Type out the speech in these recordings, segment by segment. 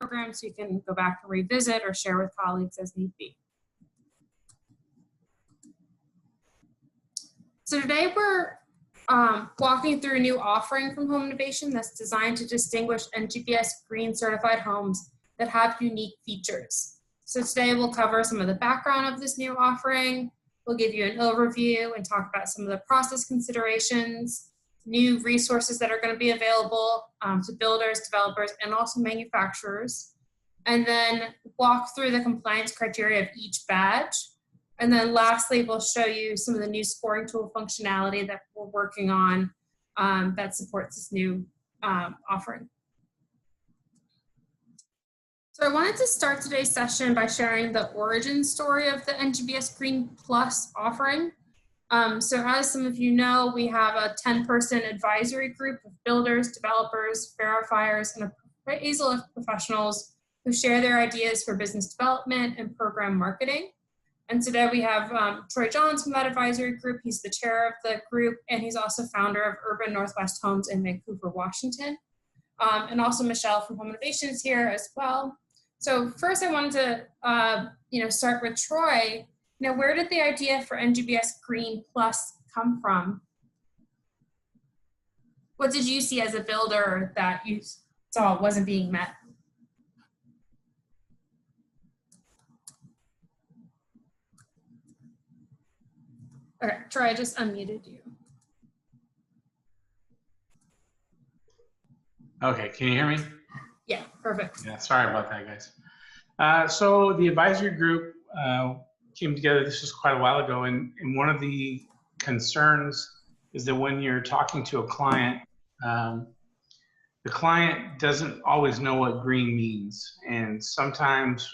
program, so you can go back and revisit or share with colleagues as need be. So today we're walking through a new offering from Home Innovation that's designed to distinguish NGBS Green certified homes that have unique features. So today we'll cover some of the background of this new offering. We'll give you an overview and talk about some of the process considerations, new resources that are going to be available to builders, developers, and also manufacturers. And then walk through the compliance criteria of each badge. And then lastly, we'll show you some of the new scoring tool functionality that we're working on that supports this new offering. So I wanted to start today's session by sharing the origin story of the NGBS Green Plus offering. So as some of you know, we have a 10-person advisory group of builders, developers, verifiers, and appraisal of professionals who share their ideas for business development and program marketing. And today we have Troy Johns from that advisory group. He's the chair of the group, and he's also founder of Urban Northwest Homes in Vancouver, Washington. And also Michelle from Home Innovation is here as well. So first I wanted to start with Troy. Where did the idea for NGBS Green Plus come from? What did you see as a builder that you saw wasn't being met? Okay, Troy, I just unmuted you. Okay, can you hear me? Yeah, perfect. Yeah, sorry about that, guys. So the advisory group came together, this was quite a while ago, and one of the concerns is that when you're talking to a client, the client doesn't always know what green means. And sometimes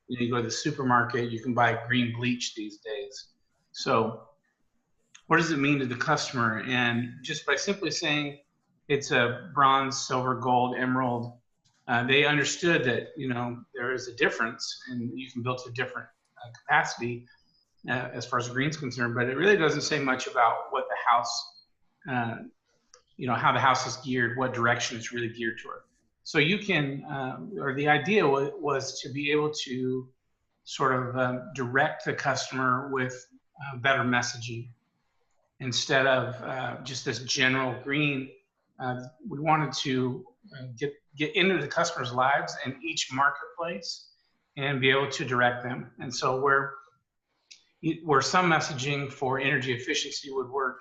you go to the supermarket, you can buy green bleach these days. So what does it mean to the customer? And just by simply saying it's a bronze, silver, gold, emerald, they understood that there is a difference, and you can build to different capacity as far as green's concerned. But it really doesn't say much about what the house, how the house is geared, what direction it's really geared toward. So you can, or the idea was to be able to sort of direct the customer with better messaging instead of just this general green. We wanted to get into the customer's lives in each marketplace and be able to direct them. And so where some messaging for energy efficiency would work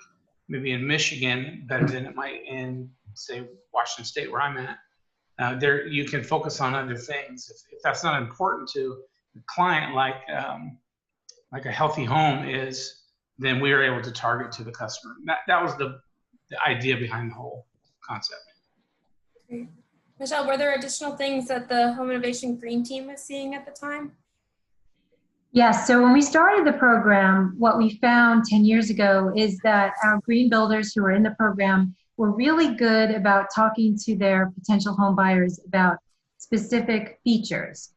maybe in Michigan better than it might in, say, Washington State, where I'm at, there you can focus on other things. If that's not important to the client, like a healthy home is, then we are able to target to the customer. That was the idea behind the whole concept. Great. Michelle, were there additional things that the Home Innovation Green team was seeing at the time? Yes, so when we started the program, what we found 10 years ago is that our green builders who were in the program were really good about talking to their potential home buyers about specific features.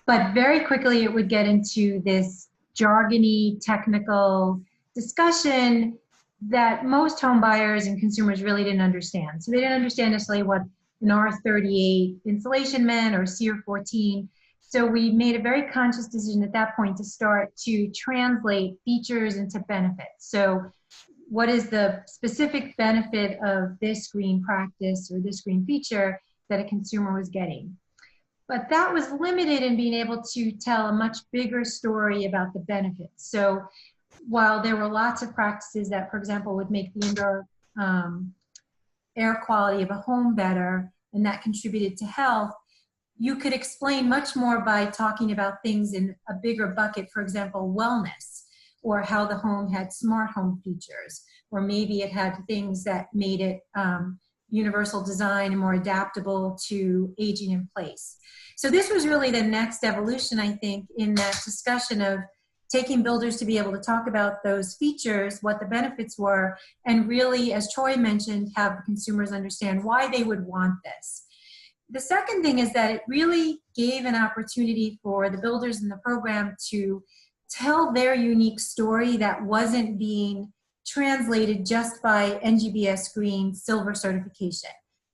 But very quickly it would get into this jargony, technical discussion that most home buyers and consumers really didn't understand. So they didn't understand necessarily what an R38 insulation meant or SEER 14. So we made a very conscious decision at that point to start to translate features into benefits. So what is the specific benefit of this green practice or this green feature that a consumer was getting? But that was limited in being able to tell a much bigger story about the benefits. So while there were lots of practices that, for example, would make the indoor air quality of a home better, and that contributed to health, you could explain much more by talking about things in a bigger bucket, for example, wellness, or how the home had smart home features, or maybe it had things that made it universal design and more adaptable to aging in place. So this was really the next evolution, I think, in that discussion of taking builders to be able to talk about those features, what the benefits were, and really, as Troy mentioned, have the consumers understand why they would want this. The second thing is that it really gave an opportunity for the builders in the program to tell their unique story that wasn't being translated just by NGBS Green Silver certification.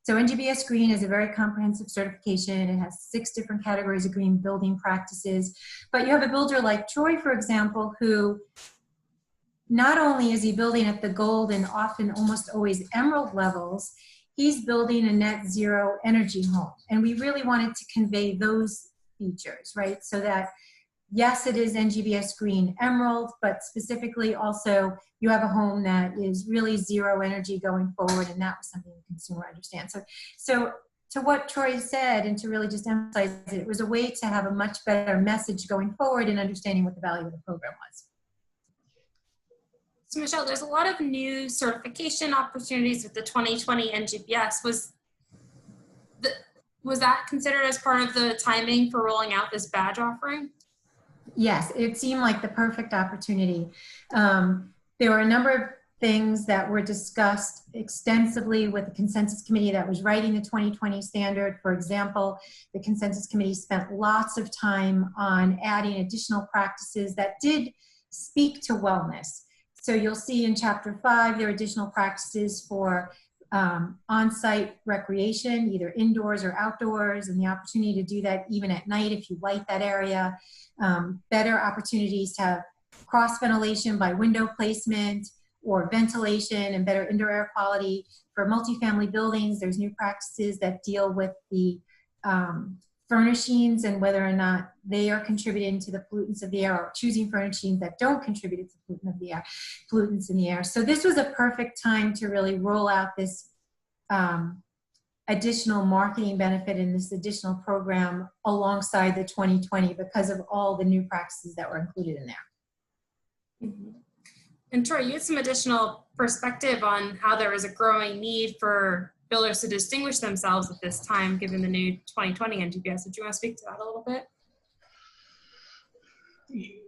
So NGBS Green is a very comprehensive certification. It has 6 different categories of green building practices. But you have a builder like Troy, for example, who not only is he building at the gold and often almost always emerald levels, he's building a net zero energy home. And we really wanted to convey those features, right? So that, yes, it is NGBS Green Emerald, but specifically also you have a home that is really zero energy going forward, and that was something the consumer understands. So to what Troy said, and to really just emphasize it, it was a way to have a much better message going forward and understanding what the value of the program was. So Michelle, there's a lot of new certification opportunities with the 2020 NGBS. Was that considered as part of the timing for rolling out this badge offering? Yes, it seemed like the perfect opportunity. There were a number of things that were discussed extensively with the consensus committee that was writing the 2020 standard. For example, the consensus committee spent lots of time on adding additional practices that did speak to wellness. So you'll see in Chapter 5, there are additional practices for on-site recreation, either indoors or outdoors, and the opportunity to do that even at night if you light that area. Better opportunities to have cross-ventilation by window placement or ventilation, and better indoor air quality. For multifamily buildings, there's new practices that deal with the furnishings and whether or not they are contributing to the pollutants of the air, or choosing furnishings that don't contribute to pollutants in the air. So this was a perfect time to really roll out this additional marketing benefit in this additional program alongside the 2020 because of all the new practices that were included in there. Mm-hmm. And Troy, you had some additional perspective on how there is a growing need for builders to distinguish themselves at this time, given the new 2020 NGBS. Did you want to speak to that a little bit?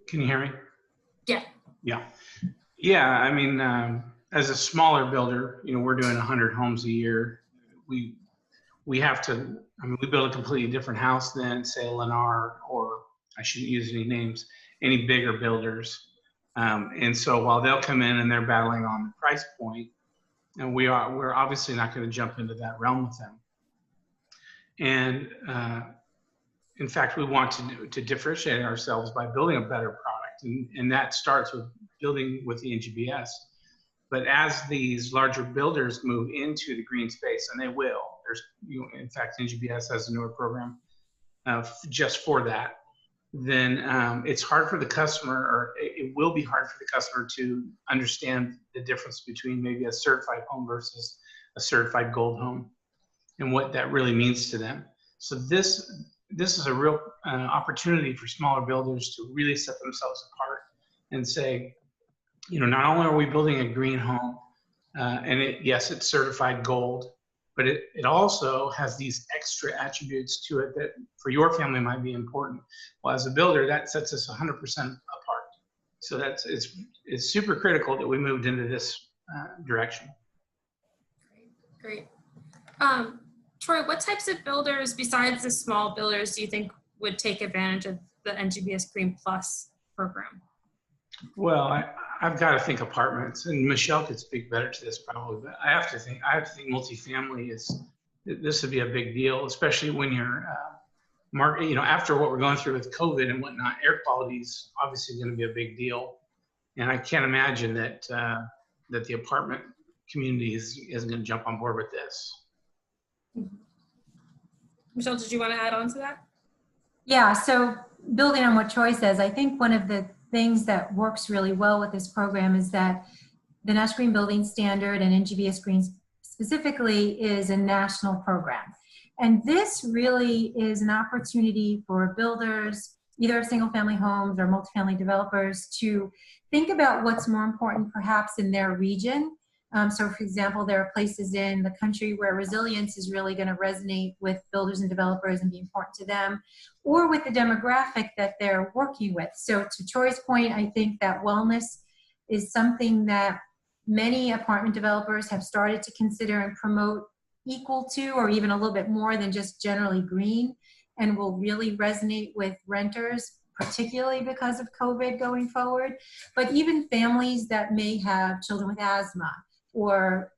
Can you hear me? Yeah. Yeah, I mean, as a smaller builder, we're doing 100 homes a year. We have to, we build a completely different house than, say, Lennar, or I shouldn't use any names, any bigger builders. And so while they'll come in and they're battling on the price point, and we're obviously not going to jump into that realm with them. And in fact, we want to differentiate ourselves by building a better product. And that starts with building with the NGBS. But as these larger builders move into the green space, and they will, in fact, NGBS has a newer program just for that, then it's hard for the customer, or it will be hard for the customer to understand the difference between maybe a certified home versus a certified gold home and what that really means to them. So this is a real opportunity for smaller builders to really set themselves apart and say, not only are we building a green home, and yes, it's certified gold, but it also has these extra attributes to it that for your family might be important. Well, as a builder, that sets us 100% apart. So it's super critical that we moved into this direction. Great. Troy, what types of builders besides the small builders do you think would take advantage of the NGBS Green Plus program? Well, I've got to think apartments, and Michelle could speak better to this probably, but I have to think multifamily this would be a big deal, especially when you're, after what we're going through with COVID and whatnot. Air quality is obviously going to be a big deal, and I can't imagine that the apartment community is going to jump on board with this. Michelle, did you want to add on to that? Yeah, so building on what Troy says, I think one of the things that works really well with this program is that the National Green Building Standard and NGBS Green specifically is a national program. And this really is an opportunity for builders, either single family homes or multifamily developers, to think about what's more important perhaps in their region. So for example, there are places in the country where resilience is really going to resonate with builders and developers and be important to them, or with the demographic that they're working with. So to Troy's point, I think that wellness is something that many apartment developers have started to consider and promote equal to, or even a little bit more than just generally green, and will really resonate with renters, particularly because of COVID going forward. But even families that may have children with asthma, or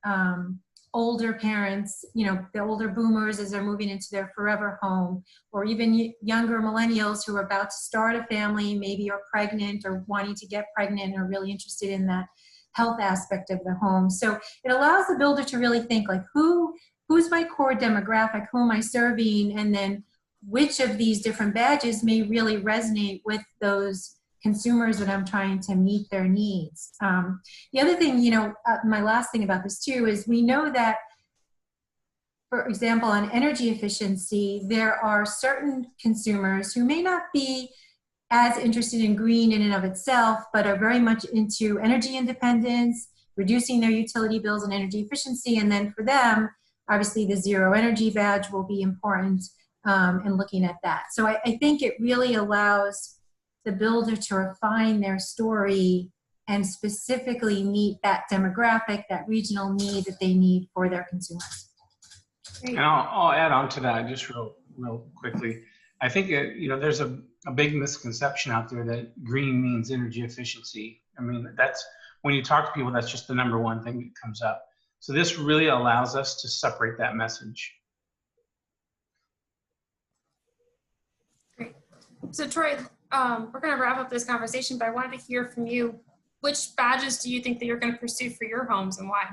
older parents, you know, the older boomers as they're moving into their forever home, or even younger millennials who are about to start a family, maybe are pregnant or wanting to get pregnant or really interested in that health aspect of the home. So it allows the builder to really think like, who's my core demographic, who am I serving, and then which of these different badges may really resonate with those consumers that I'm trying to meet their needs. The other thing, you know, my last thing about this too is we know that, for example, on energy efficiency, there are certain consumers who may not be as interested in green in and of itself, but are very much into energy independence, reducing their utility bills and energy efficiency. And then for them, obviously the zero energy badge will be important in looking at that. So I think it really allows the builder to refine their story and specifically meet that demographic, that regional need that they need for their consumers. And I'll add on to that just real quickly. I think you know, there's a big misconception out there that green means energy efficiency. I mean, that's when you talk to people, that's just the number one thing that comes up. So this really allows us to separate that message. Great. So Troy, we're going to wrap up this conversation, but I wanted to hear from you. Which badges do you think that you're going to pursue for your homes and why?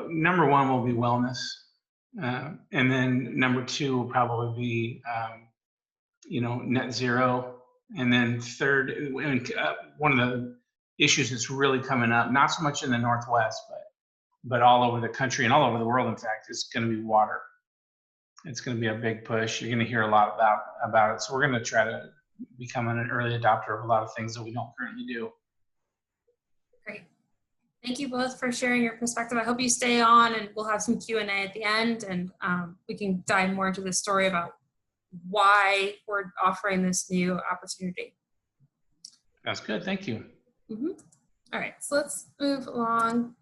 Number one will be wellness. And then number two will probably be, you know, net zero. And then third, one of the issues that's really coming up, not so much in the Northwest, but all over the country and all over the world, in fact, is going to be water. It's going to be a big push. You're going to hear a lot about it. So we're going to try to become an early adopter of a lot of things that we don't currently do. Great. Thank you both for sharing your perspective. I hope you stay on and we'll have some Q&A at the end, and we can dive more into the story about why we're offering this new opportunity. That's good. Thank you. Mm-hmm. All right, so let's move along.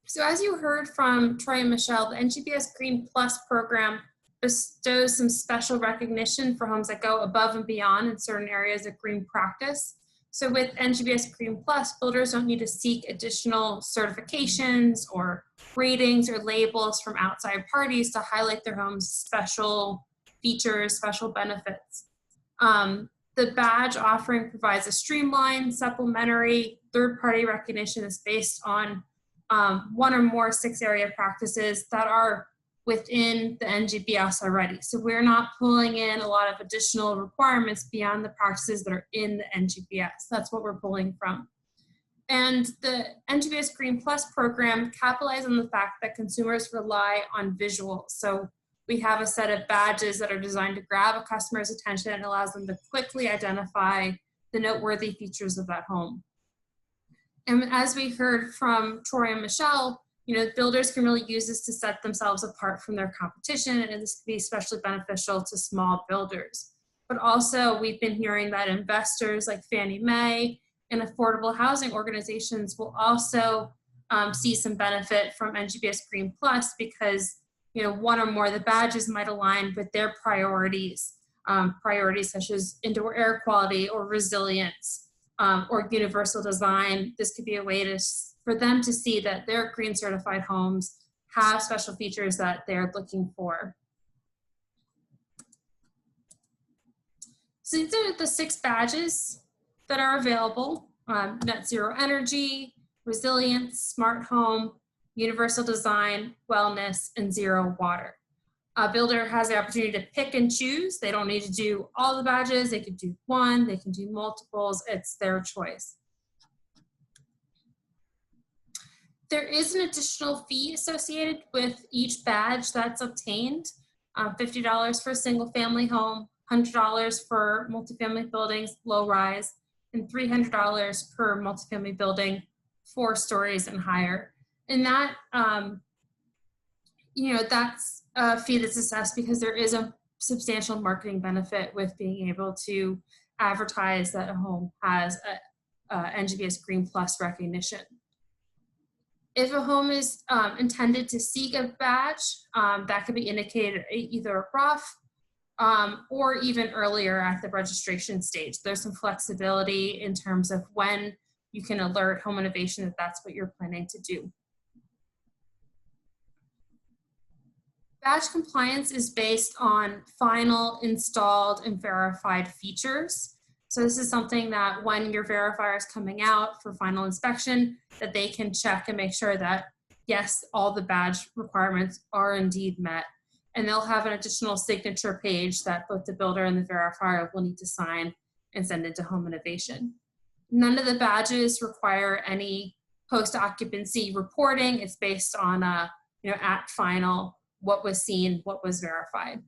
So as you heard from Troy and Michelle, the NGBS Green Plus program bestows some special recognition for homes that go above and beyond in certain areas of green practice. So with NGBS Green Plus, builders don't need to seek additional certifications or ratings or labels from outside parties to highlight their home's special features, special benefits. The badge offering provides a streamlined, supplementary, third-party recognition that's based on one or more 6-area practices that are within the NGBS already. So we're not pulling in a lot of additional requirements beyond the practices that are in the NGBS. That's what we're pulling from. And the NGBS Green Plus program capitalizes on the fact that consumers rely on visuals. So we have a set of badges that are designed to grab a customer's attention and allows them to quickly identify the noteworthy features of that home. And as we heard from Troy and Michelle, you know, builders can really use this to set themselves apart from their competition, and this can be especially beneficial to small builders. But also, we've been hearing that investors like Fannie Mae and affordable housing organizations will also see some benefit from NGBS Green Plus because, you know, one or more of the badges might align with their priorities, priorities such as indoor air quality or resilience or universal design. This could be a way for them to see that their green certified homes have special features that they're looking for. So these are the 6 badges that are available: net zero energy, resilience, smart home, universal design, wellness, and zero water. A builder has the opportunity to pick and choose. They don't need to do all the badges. They could do one, they can do multiples. It's their choice. There is an additional fee associated with each badge that's obtained, $50 for a single family home, $100 for multifamily buildings, low rise, and $300 per multifamily building, 4 stories and higher. And that, you know, that's a fee that's assessed because there is a substantial marketing benefit with being able to advertise that a home has a NGBS Green Plus recognition. If a home is intended to seek a badge, that could be indicated either rough or even earlier at the registration stage. There's some flexibility in terms of when you can alert Home Innovation that that's what you're planning to do. Badge compliance is based on final, installed, and verified features. So this is something that when your verifier is coming out for final inspection, that they can check and make sure that, yes, all the badge requirements are indeed met. And they'll have an additional signature page that both the builder and the verifier will need to sign and send into Home Innovation. None of the badges require any post-occupancy reporting. It's based on at final, what was seen, what was verified.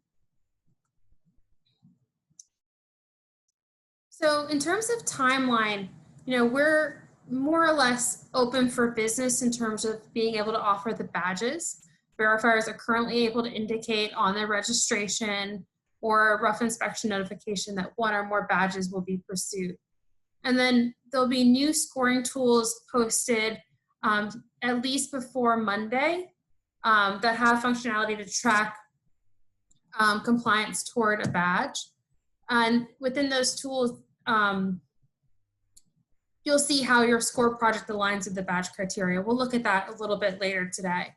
So in terms of timeline, we're more or less open for business in terms of being able to offer the badges. Verifiers are currently able to indicate on their registration or rough inspection notification that one or more badges will be pursued. And then there'll be new scoring tools posted at least before Monday that have functionality to track compliance toward a badge. And within those tools, you'll see how your score project aligns with the badge criteria. We'll look at that a little bit later today.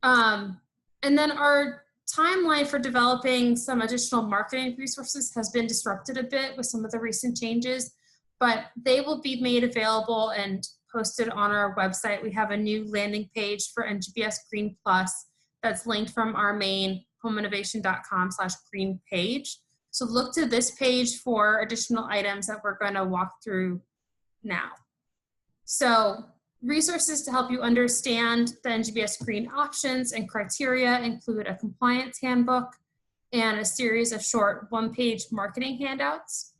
And then our timeline for developing some additional marketing resources has been disrupted a bit with some of the recent changes, but they will be made available and posted on our website. We have a new landing page for NGBS Green Plus that's linked from our main homeinnovation.com/green page. So look to this page for additional items that we're going to walk through now. So resources to help you understand the NGBS Green options and criteria include a compliance handbook and a series of short one-page marketing handouts.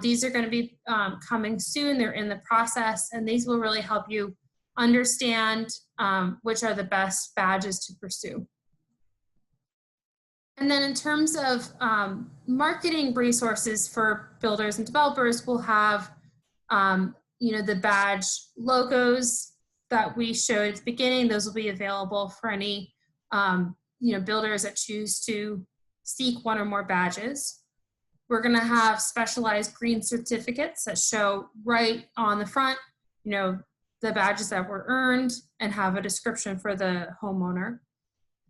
These are going to be coming soon. They're in the process, and these will really help you understand which are the best badges to pursue. And then in terms of marketing resources for builders and developers, we'll have the badge logos that we showed at the beginning. Those will be available for any builders that choose to seek one or more badges. We're going to have specialized green certificates that show right on the front, the badges that were earned and have a description for the homeowner.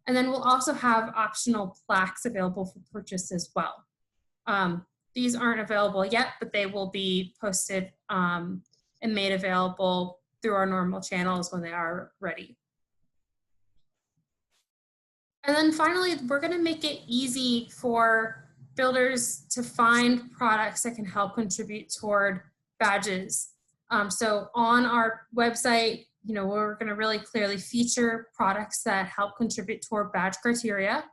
And then we'll also have optional plaques available for purchase as well. These aren't available yet, but they will be posted and made available through our normal channels when they are ready. And then finally, we're going to make it easy for builders to find products that can help contribute toward badges. So on our website, we're going to really clearly feature products that help contribute toward badge criteria.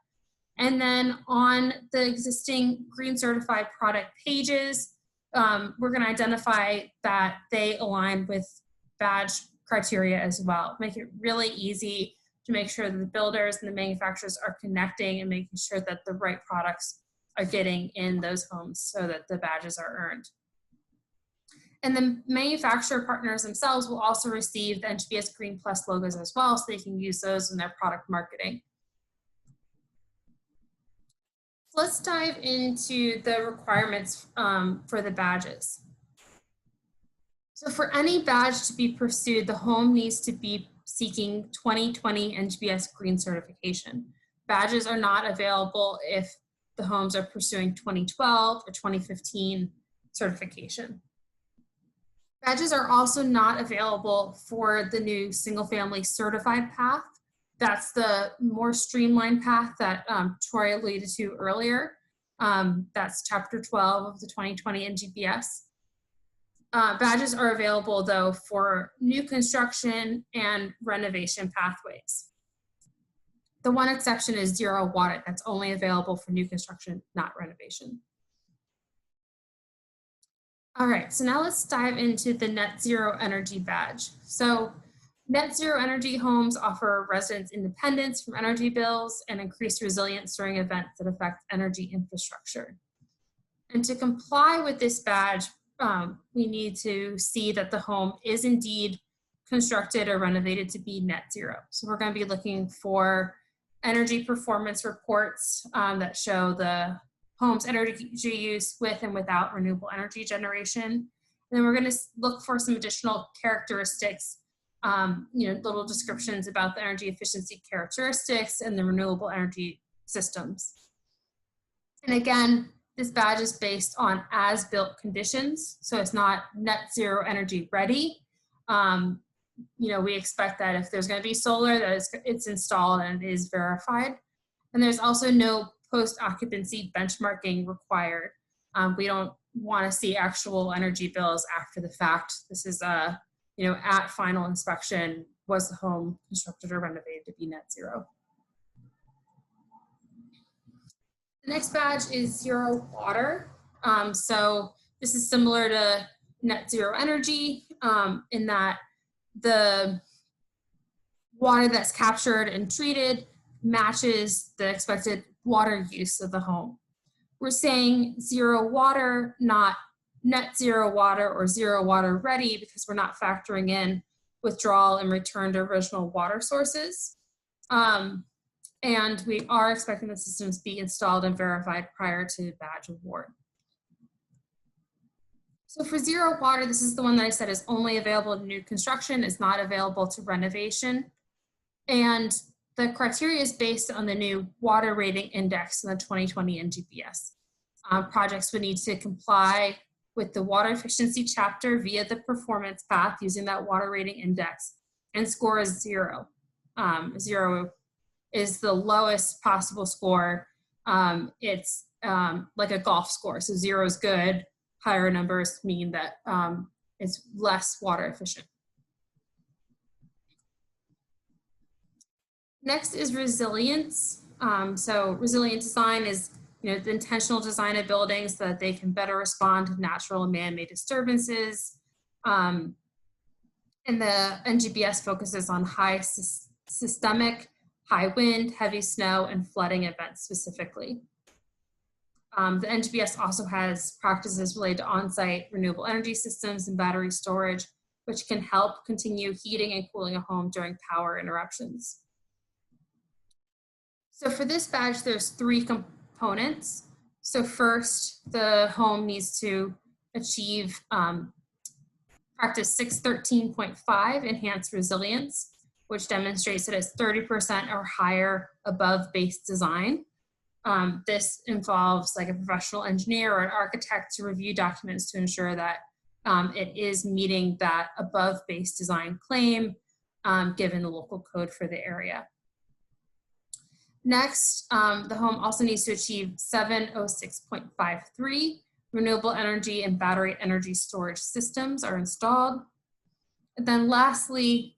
And then on the existing green certified product pages, we're going to identify that they align with badge criteria as well. Make it really easy to make sure that the builders and the manufacturers are connecting and making sure that the right products are getting in those homes so that the badges are earned. And the manufacturer partners themselves will also receive the NGBS Green Plus logos as well, so they can use those in their product marketing. So let's dive into the requirements for the badges. So for any badge to be pursued, the home needs to be seeking 2020 NGBS Green certification. Badges are not available if the homes are pursuing 2012 or 2015 certification. Badges are also not available for the new single-family certified path. That's the more streamlined path that Troy alluded to earlier. That's Chapter 12 of the 2020 NGBS. Badges are available, though, for new construction and renovation pathways. The one exception is zero watt. That's only available for new construction, not renovation. All right, so now let's dive into the net zero energy badge. So net zero energy homes offer residents independence from energy bills and increased resilience during events that affect energy infrastructure. And to comply with this badge, we need to see that the home is indeed constructed or renovated to be net zero. So we're going to be looking for energy performance reports that show the home's energy use with and without renewable energy generation. And then we're going to look for some additional characteristics little descriptions about the energy efficiency characteristics and the renewable energy systems. And again, this badge is based on as-built conditions, so it's not net zero energy ready. We expect that if there's going to be solar, that it's installed and it is verified. And there's also no post-occupancy benchmarking required. We don't want to see actual energy bills after the fact. This is at final inspection, was the home constructed or renovated to be net zero. The next badge is zero water. So this is similar to net zero energy in that the water that's captured and treated matches the expected water use of the home. We're saying zero water, not net zero water or zero water ready, because we're not factoring in withdrawal and return to original water sources. And we are expecting the systems to be installed and verified prior to badge award. So for zero water, this is the one that I said is only available to new construction, is not available to renovation. And the criteria is based on the new water rating index in the 2020 NGBS. Projects would need to comply with the water efficiency chapter via the performance path using that water rating index, and score is 0. 0 is the lowest possible score. It's like a golf score. So 0 is good, higher numbers mean that it's less water efficient. Next is resilience. So resilient design is the intentional design of buildings so that they can better respond to natural and man-made disturbances. And the NGBS focuses on high systemic, high wind, heavy snow, and flooding events specifically. The NGBS also has practices related to on-site renewable energy systems and battery storage, which can help continue heating and cooling a home during power interruptions. So for this badge, there's 3 components. So first, the home needs to achieve practice 613.5, enhanced resilience, which demonstrates that it's 30% or higher above base design. This involves like a professional engineer or an architect to review documents to ensure that it is meeting that above base design claim given the local code for the area. Next, the home also needs to achieve 706.53. Renewable energy and battery energy storage systems are installed. And then lastly,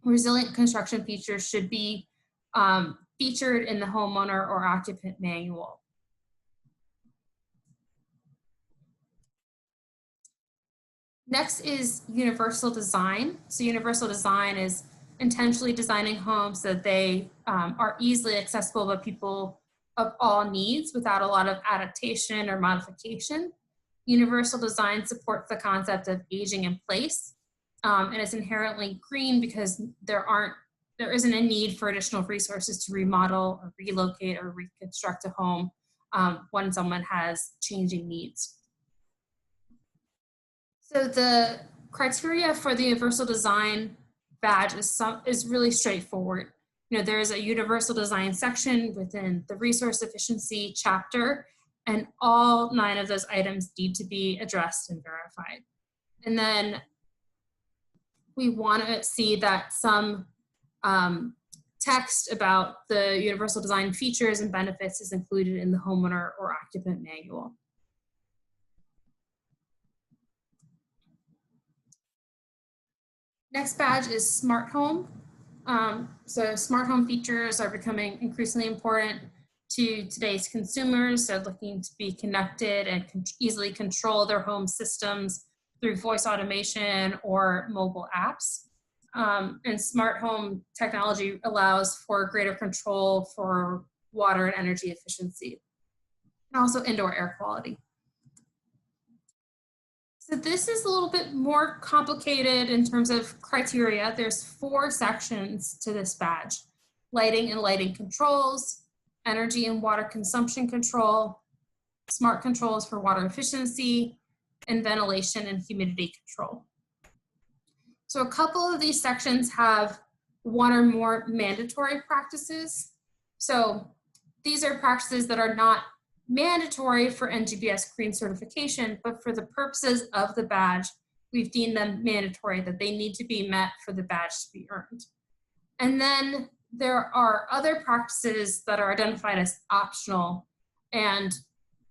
resilient construction features should be featured in the homeowner or occupant manual. Next is universal design. So universal design is intentionally designing homes so that they are easily accessible by people of all needs without a lot of adaptation or modification. Universal design supports the concept of aging in place, and it's inherently green because there isn't a need for additional resources to remodel or relocate or reconstruct a home when someone has changing needs. So the criteria for the universal design badge is really straightforward. There is a universal design section within the resource efficiency chapter, and all 9 of those items need to be addressed and verified. And then we want to see that some text about the universal design features and benefits is included in the homeowner or occupant manual. Next badge is smart home. So smart home features are becoming increasingly important to today's consumers. They're looking to be connected and easily control their home systems through voice automation or mobile apps. And smart home technology allows for greater control for water and energy efficiency, and also indoor air quality. So this is a little bit more complicated in terms of criteria. There's 4 sections to this badge: lighting and lighting controls, energy and water consumption control, smart controls for water efficiency, and ventilation and humidity control. So a couple of these sections have one or more mandatory practices. So these are practices that are not mandatory for NGBS Green certification, but for the purposes of the badge, we've deemed them mandatory, that they need to be met for the badge to be earned. And then there are other practices that are identified as optional, and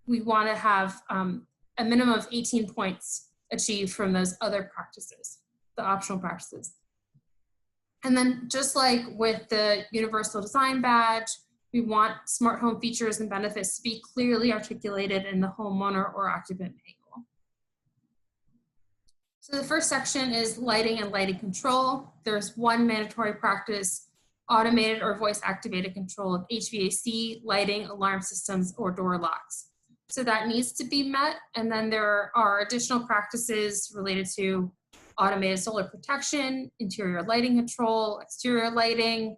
we want to have a minimum of 18 points achieved from those other practices, the optional practices. And then just like with the Universal Design Badge, we want smart home features and benefits to be clearly articulated in the homeowner or occupant manual. So the first section is lighting and lighting control. There's one mandatory practice, automated or voice activated control of HVAC, lighting, alarm systems, or door locks. So that needs to be met. And then there are additional practices related to automated solar protection, interior lighting control, exterior lighting,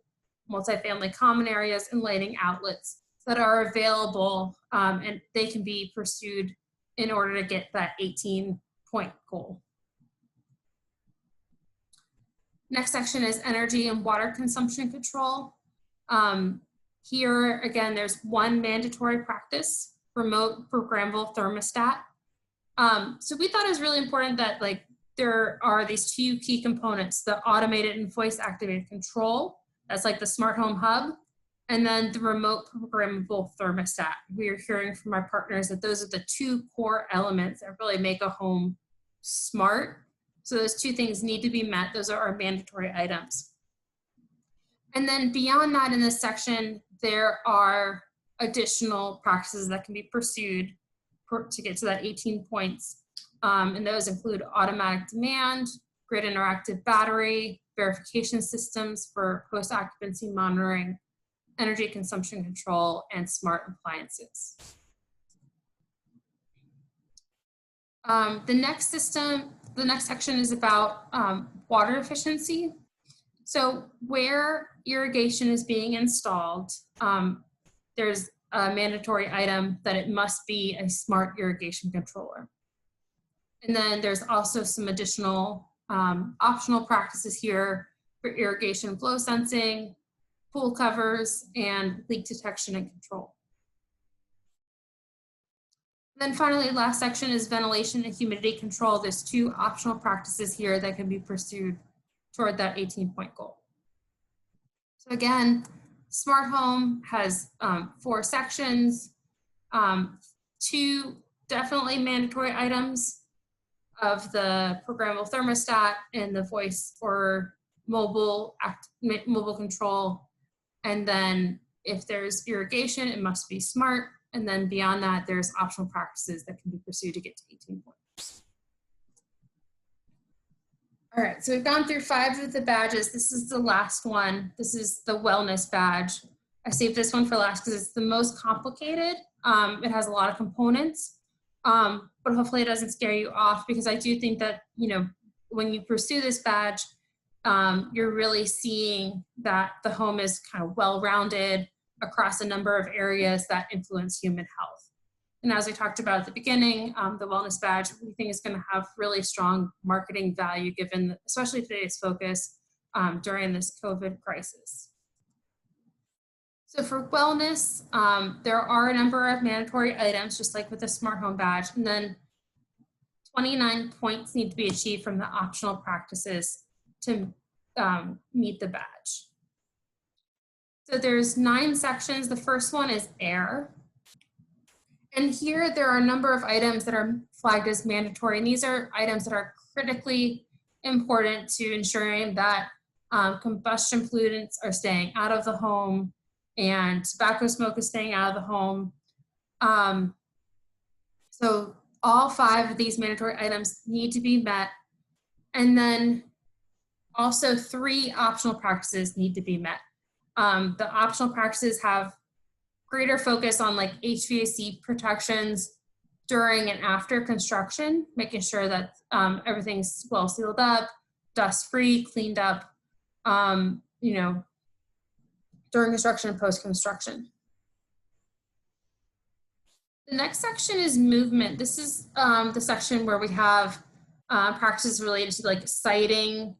multifamily common areas, and lighting outlets that are available, and they can be pursued in order to get that 18-point goal. Next section is energy and water consumption control. Here, again, there's one mandatory practice, remote programmable thermostat. So we thought it was really important that there are these two key components, the automated and voice activated control. That's like the smart home hub, and then the remote programmable thermostat. We are hearing from our partners that those are the two core elements that really make a home smart. So those two things need to be met. Those are our mandatory items. And then beyond that, in this section, there are additional practices that can be pursued to get to that 18 points. And those include automatic demand, grid interactive battery, verification systems for post-occupancy monitoring, energy consumption control, and smart appliances. The next section is about water efficiency. So where irrigation is being installed, there's a mandatory item that it must be a smart irrigation controller. And then there's also some additional optional practices here for irrigation flow sensing, pool covers, and leak detection and control. And then finally, last section is ventilation and humidity control. There's two optional practices here that can be pursued toward that 18-point goal. So again, smart home has 4 sections, 2 definitely mandatory items of the programmable thermostat and the voice or mobile control. And then if there's irrigation, it must be smart. And then beyond that, there's optional practices that can be pursued to get to 18 points. All right, so we've gone through 5 of the badges. This is the last one. This is the wellness badge. I saved this one for last because it's the most complicated. It has a lot of components. But hopefully it doesn't scare you off, because I do think that, when you pursue this badge, you're really seeing that the home is kind of well-rounded across a number of areas that influence human health. And as we talked about at the beginning, the wellness badge, we think is going to have really strong marketing value given, especially today's focus during this COVID crisis. So for wellness, there are a number of mandatory items, just like with the smart home badge, and then 29 points need to be achieved from the optional practices to meet the badge. So there's 9 sections. The first one is air. And here there are a number of items that are flagged as mandatory, and these are items that are critically important to ensuring that combustion pollutants are staying out of the home and tobacco smoke is staying out of the home. So all 5 of these mandatory items need to be met. And then also 3 optional practices need to be met. The optional practices have greater focus on HVAC protections during and after construction, making sure that everything's well sealed up, dust free, cleaned up, during construction and post-construction. The next section is movement. This is the section where we have practices related to siding,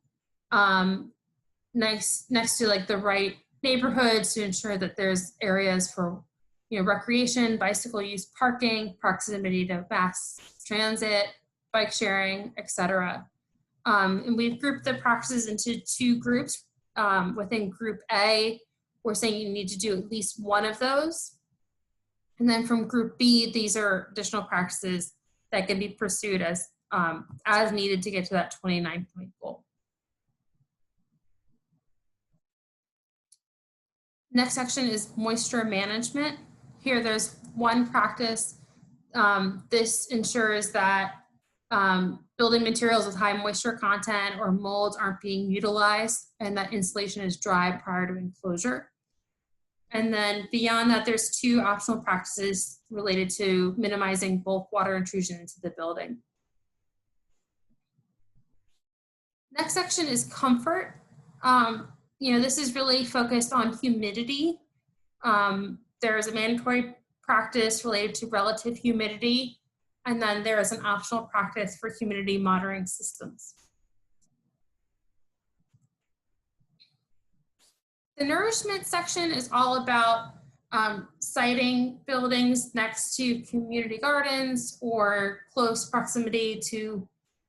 next to like the right neighborhoods to ensure that there's areas for recreation, bicycle use, parking, proximity to mass transit, bike sharing, etc. And we've grouped the practices into 2 groups. Within group A, we're saying you need to do at least one of those. And then from group B, these are additional practices that can be pursued as needed to get to that 29-point goal. Next section is moisture management. Here there's one practice. This ensures that building materials with high moisture content or molds aren't being utilized and that insulation is dry prior to enclosure. And then beyond that, there's 2 optional practices related to minimizing bulk water intrusion into the building. Next section is comfort. This is really focused on humidity. There is a mandatory practice related to relative humidity, and then there is an optional practice for humidity monitoring systems. The nourishment section is all about siting buildings next to community gardens or close proximity to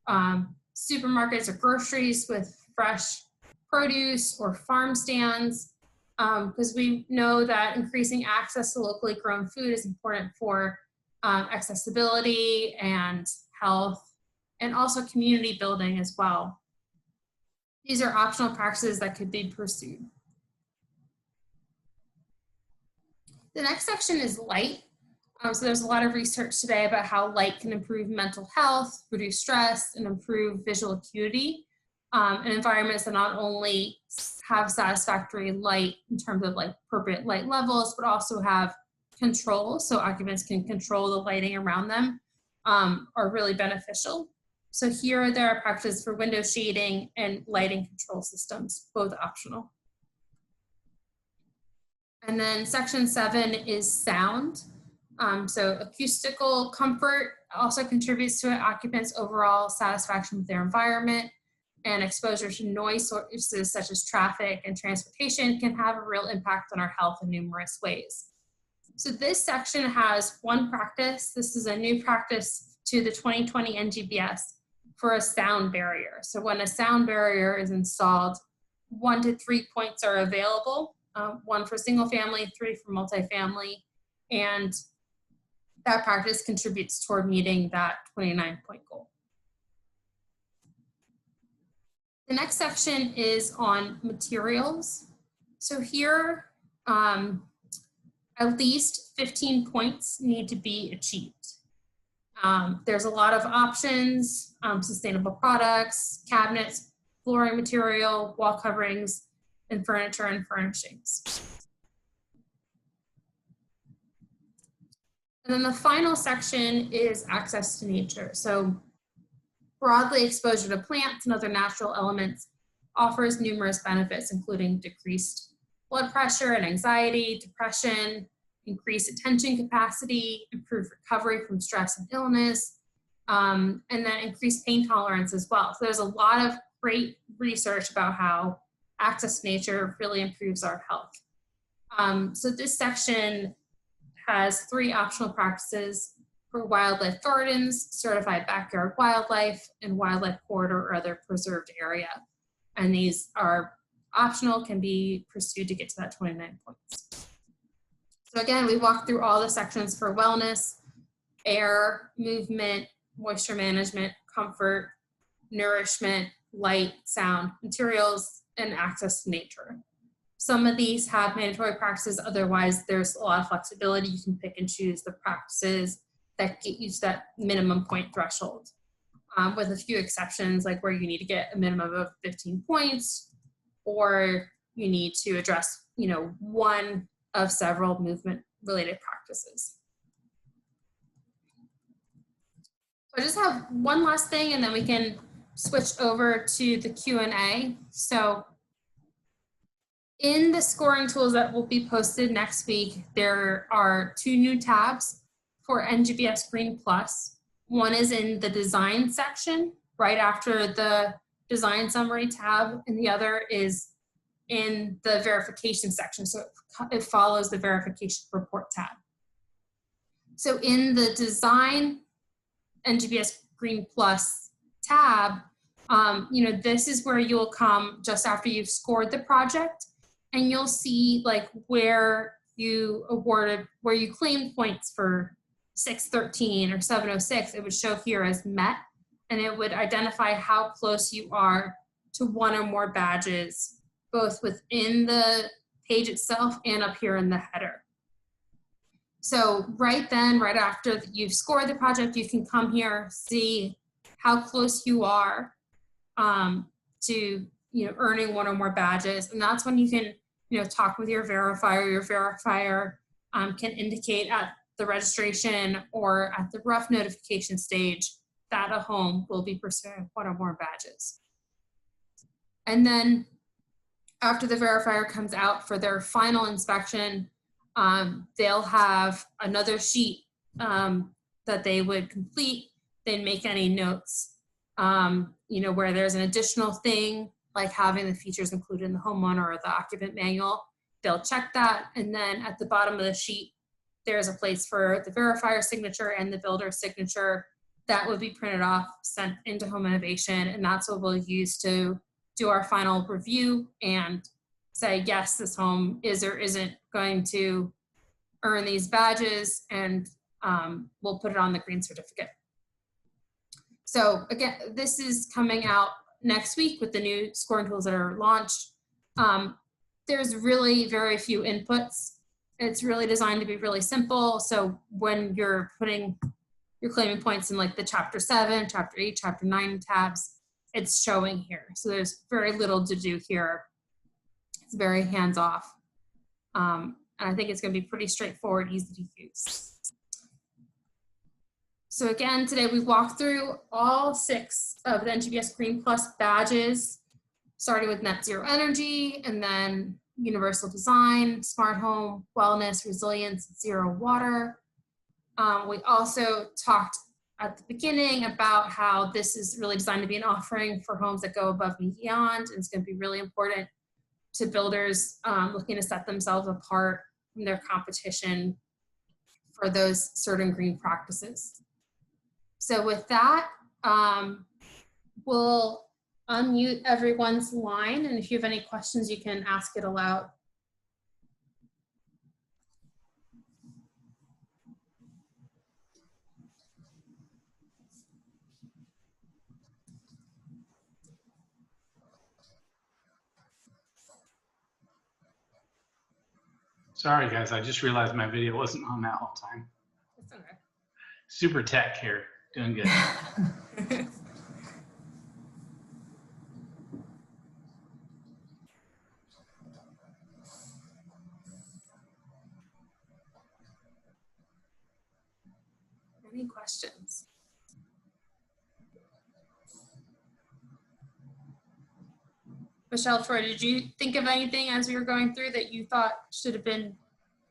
supermarkets or groceries with fresh produce or farm stands, because we know that increasing access to locally grown food is important for accessibility and health, and also community building as well. These are optional practices that could be pursued. The next section is light. So there's a lot of research today about how light can improve mental health, reduce stress, and improve visual acuity in environments that not only have satisfactory light in terms of like appropriate light levels, but also have control, so occupants can control the lighting around them, are really beneficial. So here there are practices for window shading and lighting control systems, both optional. And then section 7 is sound. So acoustical comfort also contributes to occupants' overall satisfaction with their environment, and exposure to noise sources such as traffic and transportation can have a real impact on our health in numerous ways. So this section has one practice. This is a new practice to the 2020 NGBS for a sound barrier. So when a sound barrier is installed, 1 to 3 points are available, 1 for single family, 3 for multifamily, and that practice contributes toward meeting that 29-point goal. The next section is on materials. So here, at least 15 points need to be achieved. There's a lot of options, sustainable products, cabinets, flooring material, wall coverings, and furniture and furnishings. And then the final section is access to nature. So broadly, exposure to plants and other natural elements offers numerous benefits, including decreased blood pressure and anxiety, depression, increased attention capacity, improved recovery from stress and illness, and then increased pain tolerance as well. So there's a lot of great research about how access to nature really improves our health. So this section has 3 optional practices for wildlife gardens, certified backyard wildlife, and wildlife corridor or other preserved area. And these are optional, can be pursued to get to that 29 points. So again, we walked through all the sections for wellness, air, movement, moisture management, comfort, nourishment, light, sound, materials, and access to nature. Some of these have mandatory practices, otherwise there's a lot of flexibility. You can pick and choose the practices that get you to that minimum point threshold, with a few exceptions, like where you need to get a minimum of 15 points, or you need to address, one of several movement-related practices. So I just have one last thing, and then we can switch over to the Q&A. So in the scoring tools that will be posted next week, there are 2 new tabs for NGBS Green Plus. One is in the design section, right after the design summary tab, and the other is in the verification section. So it follows the verification report tab. So in the design NGBS Green Plus tab, this is where you'll come just after you've scored the project, and you'll see like where you claimed points for 613 or 706. It would show here as met, and it would identify how close you are to one or more badges, both within the page itself and up here in the header. So right after you've scored the project, you can come here, see how close you are to earning one or more badges, and that's when you can talk with your verifier. Your verifier can indicate at the registration or at the rough notification stage that a home will be pursuing one or more badges. And then after the verifier comes out for their final inspection, they'll have another sheet that they would complete. They'd make any notes, where there's an additional thing like having the features included in the homeowner or the occupant manual. They'll check that, and then at the bottom of the sheet, there's a place for the verifier signature and the builder's signature. That would be printed off, sent into Home Innovation, and that's what we'll use to do our final review and say, yes, this home is or isn't going to earn these badges, and we'll put it on the green certificate. So again, this is coming out next week with the new scoring tools that are launched. There's really very few inputs. It's really designed to be really simple. So when you're claiming points in like the Chapter 7, Chapter 8, Chapter 9 tabs, it's showing here. So there's very little to do here. It's very hands-off. And I think it's going to be pretty straightforward, easy to use. So again, today we walked through all 6 of the NGBS Green Plus badges, starting with net zero energy, and then universal design, smart home, wellness, resilience, zero water. We also talked at the beginning about how this is really designed to be an offering for homes that go above and beyond, and it's going to be really important to builders looking to set themselves apart from their competition for those certain green practices. So with that, we'll unmute everyone's line, and if you have any questions, you can ask it aloud. Sorry guys, I just realized my video wasn't on that whole time. That's okay. Super tech here, doing good. Any questions? Michelle, Troy, did you think of anything as we were going through that you thought should have been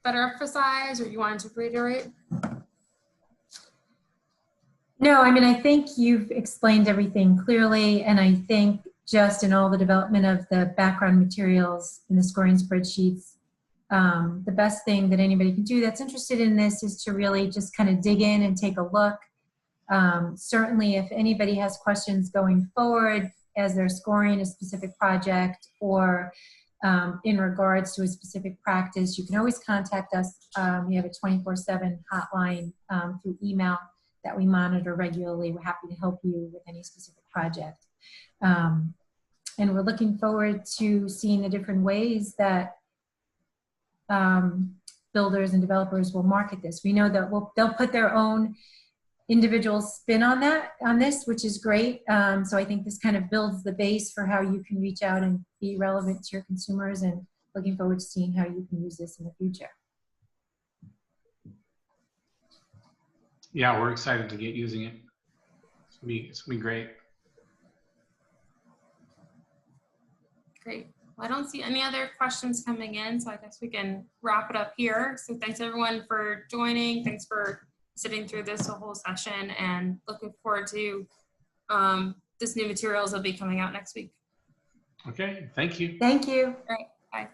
better emphasized, or you wanted to reiterate? No, I mean, I think you've explained everything clearly, and I think just in all the development of the background materials in the scoring spreadsheets, the best thing that anybody can do that's interested in this is to really just kind of dig in and take a look. Certainly, if anybody has questions going forward as they're scoring a specific project or in regards to a specific practice, you can always contact us. We have a 24/7 hotline through email that we monitor regularly. We're happy to help you with any specific project. And we're looking forward to seeing the different ways that builders and developers will market this. We know that they'll put their own individual spin on this, which is great. So I think this kind of builds the base for how you can reach out and be relevant to your consumers, and looking forward to seeing how you can use this in the future. Yeah, we're excited to get using it. It's gonna be great. Great. Well, I don't see any other questions coming in, so I guess we can wrap it up here. So thanks everyone for joining. Thanks for sitting through this whole session, and looking forward to this new materials will be coming out next week. Okay, thank you. Thank you. All right, bye.